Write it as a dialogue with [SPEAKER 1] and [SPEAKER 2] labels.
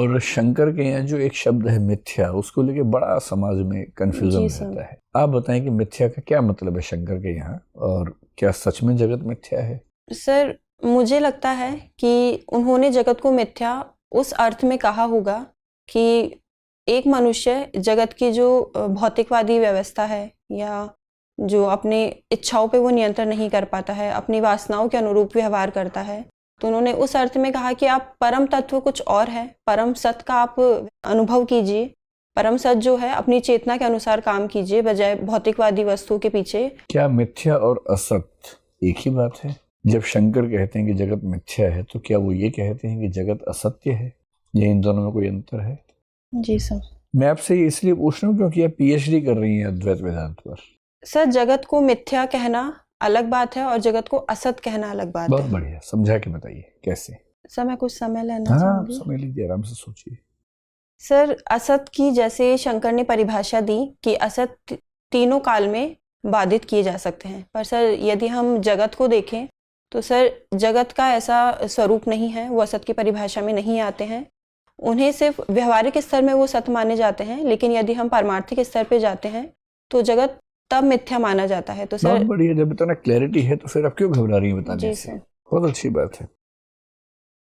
[SPEAKER 1] और शंकर के यहाँ जो एक शब्द है मिथ्या, उसको लेके बड़ा समाज में कंफ्यूजन रहता है। आप बताएं कि मिथ्या का क्या मतलब है शंकर के यहाँ, और क्या सच में जगत मिथ्या है?
[SPEAKER 2] सर, मुझे लगता है कि उन्होंने जगत को मिथ्या उस अर्थ में कहा होगा कि एक मनुष्य जगत की जो भौतिकवादी व्यवस्था है या जो अपनी इच्छाओं पे वो नियंत्रण नहीं कर पाता है, अपनी वासनाओं के अनुरूप व्यवहार करता है, तो उन्होंने उस अर्थ में कहा कि आप परम तत्व कुछ और है, परम सत्य का आप अनुभव कीजिए, परम सत्य जो है अपनी चेतना के अनुसार काम कीजिए बजाय भौतिकवादी वस्तुओं के पीछे।
[SPEAKER 1] क्या मिथ्या और असत्य एक ही बात है? जब शंकर कहते हैं कि जगत मिथ्या है, तो क्या वो ये कहते हैं कि जगत असत्य है, या इन दोनों में कोई अंतर है?
[SPEAKER 2] जी सर।
[SPEAKER 1] मैं आपसे इसलिए पूछ रहा हूँ क्योंकि आप पीएचडी कर रही हैं अद्वैत वेदांत पर।
[SPEAKER 2] सर, जगत को मिथ्या कहना अलग बात है और जगत को असत कहना अलग बात है।
[SPEAKER 1] बहुत बढ़िया, समझा के बताइए कैसे।
[SPEAKER 2] सर, मैं कुछ समय लेना चाहूंगी।
[SPEAKER 1] समय लीजिए, आराम से सोचिए।
[SPEAKER 2] सर, असत की जैसे शंकर ने परिभाषा दी कि असत तीनों काल में बाधित किए जा सकते हैं, पर सर यदि हम जगत को देखें तो सर जगत का ऐसा स्वरूप नहीं है, वो असत की परिभाषा में नहीं आते हैं। उन्हें सिर्फ व्यवहारिक स्तर में वो सत्य माने जाते हैं, लेकिन यदि हम पारमार्थिक स्तर पे जाते हैं तो जगत तब मिथ्या माना जाता है। तो सर
[SPEAKER 1] बहुत बढ़िया, जब इतना क्लैरिटी है तो फिर आप क्यों घबरा रही हैं बताने से? बहुत अच्छी बात है।